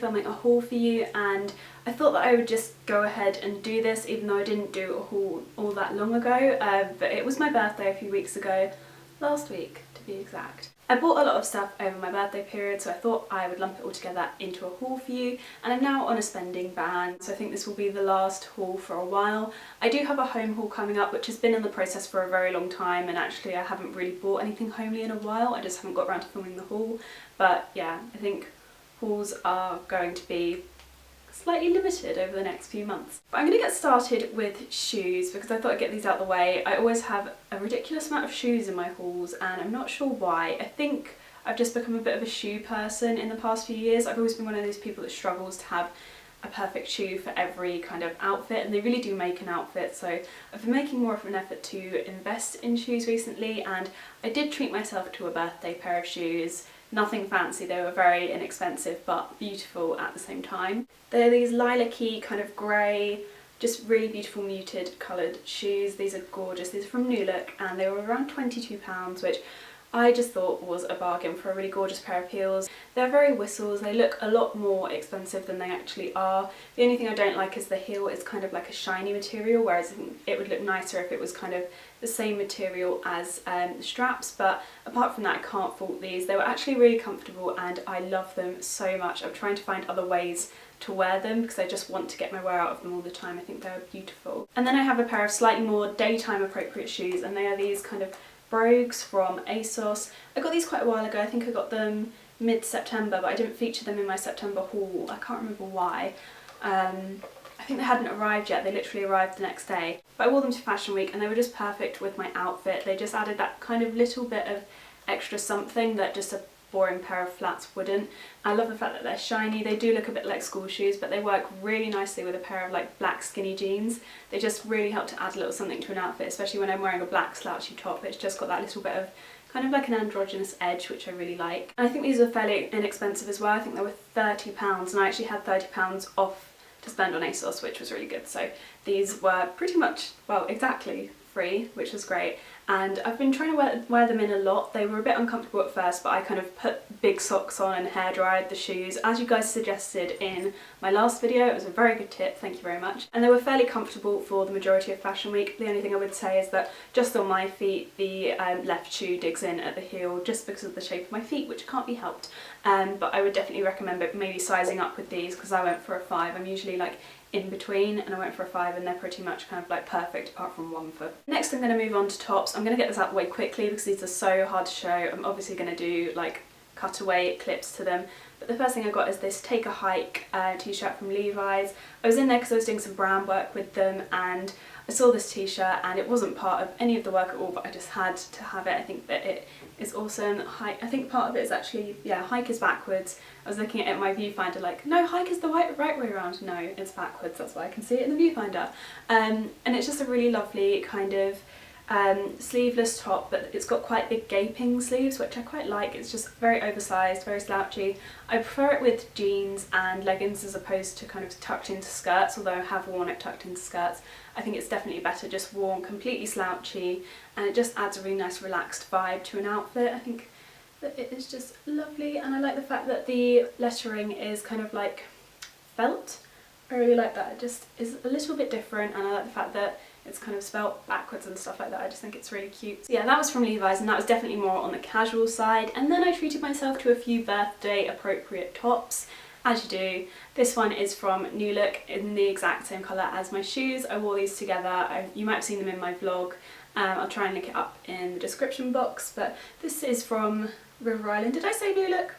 filming a haul for you, and I thought that I would just go ahead and do this even though I didn't do a haul all that long ago, but it was my birthday a few weeks ago, last week to be exact. I bought a lot of stuff over my birthday period, so I thought I would lump it all together into a haul for you, and I'm now on a spending ban, so I think this will be the last haul for a while. I do have a home haul coming up, which has been in the process for a very long time, and actually I haven't really bought anything homely in a while. I just haven't got around to filming the haul, but yeah, I think hauls are going to be slightly limited over the next few months. But I'm going to get started with shoes because I thought I'd get these out of the way. I always have a ridiculous amount of shoes in my hauls and I'm not sure why. I think I've just become a bit of a shoe person in the past few years. I've always been one of those people that struggles to have a perfect shoe for every kind of outfit, and they really do make an outfit, so I've been making more of an effort to invest in shoes recently, and I did treat myself to a birthday pair of shoes. Nothing fancy, they were very inexpensive but beautiful at the same time. They're these lilac-y kind of grey, just really beautiful muted coloured shoes. These are gorgeous. These are from New Look and they were around £22, which I just thought was a bargain for a really gorgeous pair of heels. They're very whistles, they look a lot more expensive than they actually are. The only thing I don't like is the heel is kind of like a shiny material, whereas I think it would look nicer if it was kind of the same material as the straps, but apart from that I can't fault these. They were actually really comfortable and I love them so much. I'm trying to find other ways to wear them because I just want to get my wear out of them all the time. I think they're beautiful. And then I have a pair of slightly more daytime appropriate shoes, and they are these kind of Brogues from ASOS. I got these quite a while ago. I think I got them mid-September, but I didn't feature them in my September haul. I can't remember why. I think they hadn't arrived yet. They literally arrived the next day. But I wore them to Fashion Week and they were just perfect with my outfit. They just added that kind of little bit of extra something that just a boring pair of flats wouldn't. I love the fact that they're shiny. They do look a bit like school shoes, but they work really nicely with a pair of like black skinny jeans. They just really help to add a little something to an outfit, especially when I'm wearing a black slouchy top. It's just got that little bit of kind of like an androgynous edge, which I really like. And I think these are fairly inexpensive as well. I think they were £30 and I actually had £30 off to spend on ASOS, which was really good. So these were pretty much, well, exactly free, which was great. And I've been trying to wear them in a lot. They were a bit uncomfortable at first, but I kind of put big socks on and hair dried the shoes as you guys suggested in my last video. It was a very good tip, thank you very much. And they were fairly comfortable for the majority of Fashion Week. The only thing I would say is that just on my feet the left shoe digs in at the heel just because of the shape of my feet, which can't be helped. But I would definitely recommend maybe sizing up with these because I went for a 5. I'm usually like in between and I went for a 5 and they're pretty much kind of like perfect apart from one foot. Next I'm going to move on to tops. I'm going to get this out of the way quickly because these are so hard to show. I'm obviously going to do like cutaway clips to them. But the first thing I got is this Take a Hike t-shirt from Levi's. I was in there because I was doing some brand work with them and I saw this t-shirt and it wasn't part of any of the work at all, but I just had to have it. I think that it is awesome. Hike, I think part of it is actually, yeah, hike is backwards. I was looking at it in my viewfinder like, no, hike is the right way around. No, it's backwards, that's why I can see it in the viewfinder. And it's just a really lovely kind of sleeveless top, but it's got quite big gaping sleeves, which I quite like. It's just very oversized, very slouchy. I prefer it with jeans and leggings as opposed to kind of tucked into skirts, although I have worn it tucked into skirts. I think it's definitely better just worn completely slouchy, and it just adds a really nice relaxed vibe to an outfit. I think that it is just lovely, and I like the fact that the lettering is kind of like felt. I really like that. It just is a little bit different, and I like the fact that it's kind of spelt backwards and stuff like that. I just think it's really cute. So yeah, that was from Levi's and that was definitely more on the casual side. And then I treated myself to a few birthday appropriate tops, as you do. This one is from New Look in the exact same colour as my shoes. I wore these together. You might have seen them in my vlog. I'll try and link it up in the description box, but this is from River Island. Did I say New Look?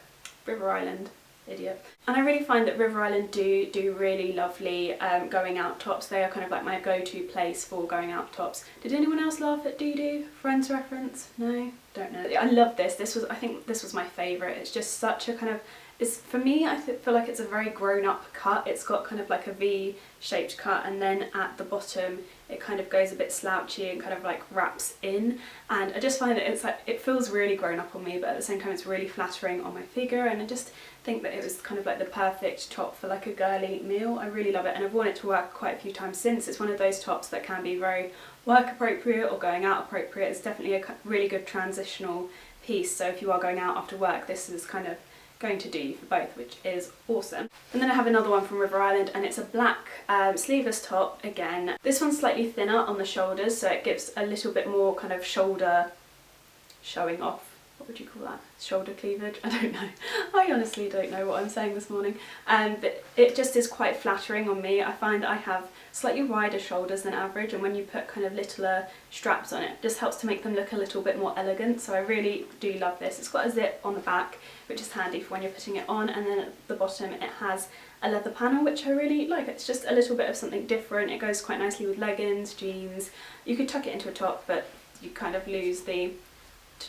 River Island. Idiot. And I really find that River Island do really lovely going out tops. They are kind of like my go-to place for going out tops. Did anyone else laugh at doo-doo? Friends reference? No? Don't know. I love this. I think this was my favourite. It's just such a kind of, for me, I feel like it's a very grown-up cut. It's got kind of like a V-shaped cut, and then at the bottom it kind of goes a bit slouchy and kind of like wraps in, and I just find that it's like, it feels really grown up on me, but at the same time it's really flattering on my figure, and I just think that it was kind of like the perfect top for like a girly meal. I really love it, and I've worn it to work quite a few times since. It's one of those tops that can be very work appropriate or going out appropriate. It's definitely a really good transitional piece, so if you are going out after work, this is kind of going to do you for both, which is awesome. And then I have another one from River Island, and it's a black sleeveless top again. This one's slightly thinner on the shoulders, so it gives a little bit more kind of shoulder showing off. What would you call that? Shoulder cleavage? I don't know. I honestly don't know what I'm saying this morning. But it just is quite flattering on me. I find I have slightly wider shoulders than average, and when you put kind of littler straps on it, it just helps to make them look a little bit more elegant. So I really do love this. It's got a zip on the back, which is handy for when you're putting it on, and then at the bottom it has a leather panel, which I really like. It's just a little bit of something different. It goes quite nicely with leggings, jeans. You could tuck it into a top, but you kind of lose the...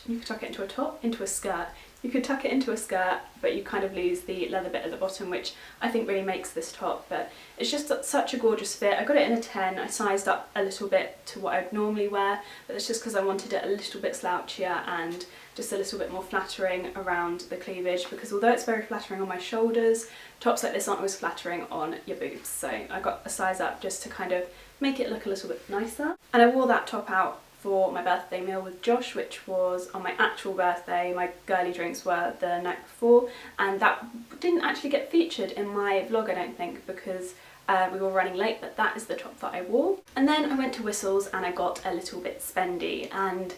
You could tuck it into a top, into a skirt. You could tuck it into a skirt, but you kind of lose the leather bit at the bottom, which I think really makes this top. But it's just such a gorgeous fit. I got it in a 10. I sized up a little bit to what I'd normally wear, but it's just because I wanted it a little bit slouchier and just a little bit more flattering around the cleavage, because although it's very flattering on my shoulders, tops like this aren't always flattering on your boobs. So I got a size up just to kind of make it look a little bit nicer. And I wore that top out for my birthday meal with Josh, which was on my actual birthday. My girly drinks were the night before, and that didn't actually get featured in my vlog, I don't think, because we were running late, but that is the top that I wore. And then I went to Whistles and I got a little bit spendy, and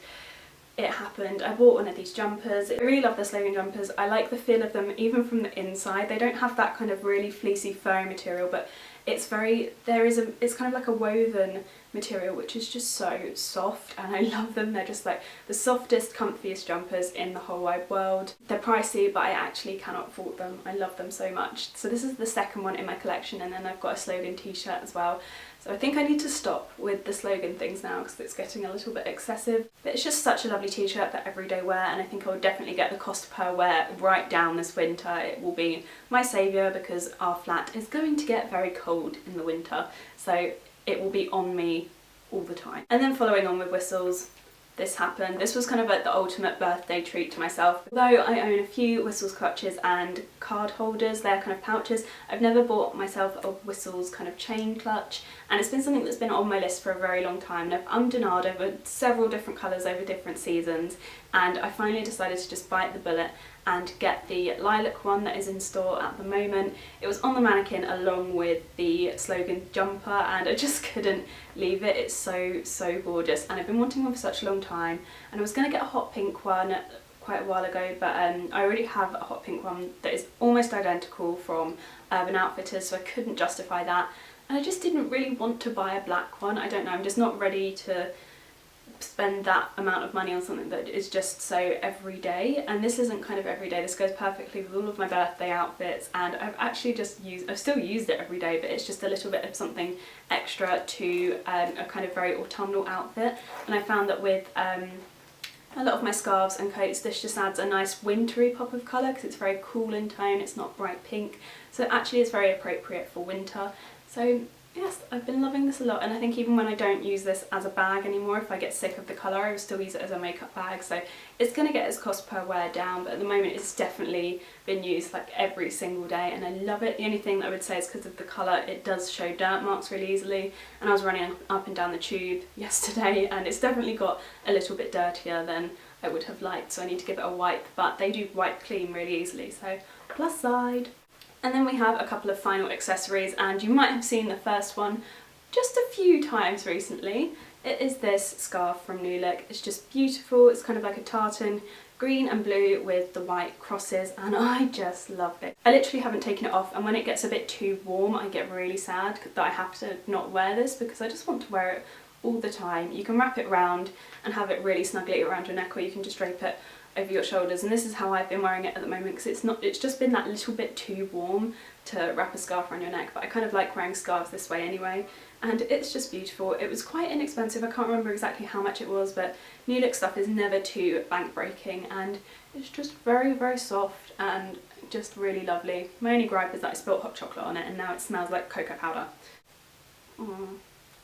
it happened. I bought one of these jumpers. I really love the Slogan jumpers. I like the feel of them even from the inside. They don't have that kind of really fleecy fur material, but it's very, it's kind of like a woven material, which is just so soft, and I love them. They're just like the softest, comfiest jumpers in the whole wide world. They're pricey, but I actually cannot fault them. I love them so much. So this is the second one in my collection, and then I've got a Slogan t-shirt as well. So I think I need to stop with the Slogan things now because it's getting a little bit excessive. But it's just such a lovely t-shirt for everyday wear, and I think I would definitely get the cost per wear right down this winter. It will be my saviour because our flat is going to get very cold in the winter. So it will be on me all the time. And then following on with Whistles, this happened. This was kind of like the ultimate birthday treat to myself. Although I own a few Whistles clutches and card holders, they're kind of pouches, I've never bought myself a Whistles kind of chain clutch, and it's been something that's been on my list for a very long time. And I've ummed and ahed over several different colours over different seasons, and I finally decided to just bite the bullet and get the Lilac one that is in store at the moment. It was on the mannequin along with the Slogan jumper, and I just couldn't leave it. It's so gorgeous, and I've been wanting one for such a long time, and I was going to get a hot pink one quite a while ago, but I already have a hot pink one that is almost identical from Urban Outfitters, so I couldn't justify that, and I just didn't really want to buy a black one. I don't know, I'm just not ready to spend that amount of money on something that is just so everyday, and this isn't kind of everyday. This goes perfectly with all of my birthday outfits, and I've still used it every day, but it's just a little bit of something extra to a kind of very autumnal outfit. And I found that with a lot of my scarves and coats, this just adds a nice wintry pop of colour because it's very cool in tone, it's not bright pink, so it actually is very appropriate for winter. So yes, I've been loving this a lot, and I think even when I don't use this as a bag anymore, if I get sick of the colour, I will still use it as a makeup bag, so it's going to get its cost per wear down, but at the moment it's definitely been used like every single day, and I love it. The only thing that I would say is because of the colour, it does show dirt marks really easily, and I was running up and down the tube yesterday, and it's definitely got a little bit dirtier than I would have liked, so I need to give it a wipe, but they do wipe clean really easily, so plus side. And then we have a couple of final accessories, and you might have seen the first one just a few times recently. It is this scarf from Lilac. It's just beautiful. It's kind of like a tartan green and blue with the white crosses, and I just love it. I literally haven't taken it off, and when it gets a bit too warm I get really sad that I have to not wear this because I just want to wear it all the time. You can wrap it round and have it really snugly around your neck, or you can just drape it over your shoulders, and this is how I've been wearing it at the moment because it's just been that little bit too warm to wrap a scarf around your neck, but I kind of like wearing scarves this way anyway, and it's just beautiful. It was quite inexpensive. I can't remember exactly how much it was, but Lilac stuff is never too bank breaking, and it's just very soft and just really lovely. My only gripe is that I spilt hot chocolate on it and now it smells like cocoa powder.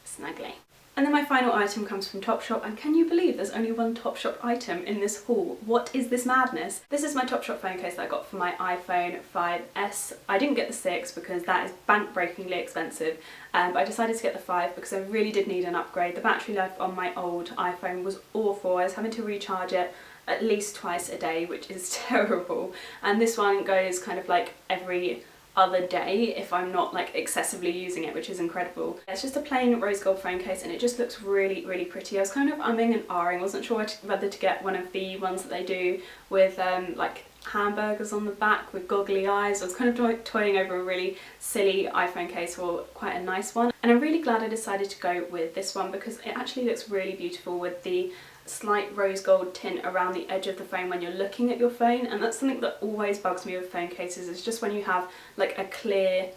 Snuggly. And then my final item comes from Topshop, and can you believe there's only one Topshop item in this haul? What is this madness? This is my Topshop phone case that I got for my iPhone 5S. I didn't get the 6 because that is bank-breakingly expensive, but I decided to get the 5 because I really did need an upgrade. The battery life on my old iPhone was awful. I was having to recharge it at least twice a day, which is terrible, and this one goes kind of like every other day if I'm not like excessively using it, which is incredible. It's just a plain rose gold phone case and it just looks really, really pretty. I was kind of umming and ahhing, wasn't sure whether to get one of the ones that they do with like hamburgers on the back with goggly eyes. I was kind of toying over a really silly iPhone case for quite a nice one, and I'm really glad I decided to go with this one because it actually looks really beautiful with the slight rose gold tint around the edge of the phone when you're looking at your phone. And that's something that always bugs me with phone cases, is just when you have like a clear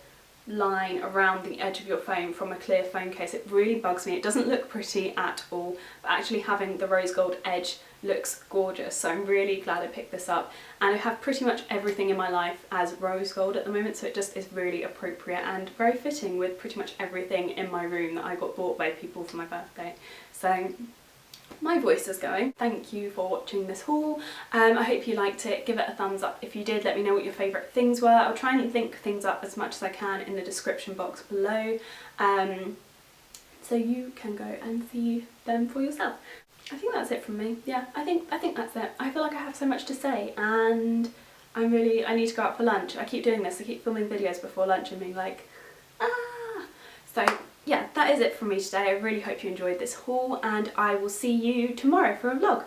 line around the edge of your phone from a clear phone case. It really bugs me. It doesn't look pretty at all, but actually having the rose gold edge looks gorgeous. So I'm really glad I picked this up, and I have pretty much everything in my life as rose gold at the moment, so it just is really appropriate and very fitting with pretty much everything in my room that I got bought by people for my birthday. So my voice is going. Thank you for watching this haul. I hope you liked it. Give it a thumbs up if you did. Let me know what your favourite things were. I'll try and link things up as much as I can in the description box below, so you can go and see them for yourself. I think that's it from me. Yeah, I think that's it. I feel like I have so much to say, and I need to go out for lunch. I keep doing this. I keep filming videos before lunch and being like, ah. So yeah, that is it from me today. I really hope you enjoyed this haul, and I will see you tomorrow for a vlog.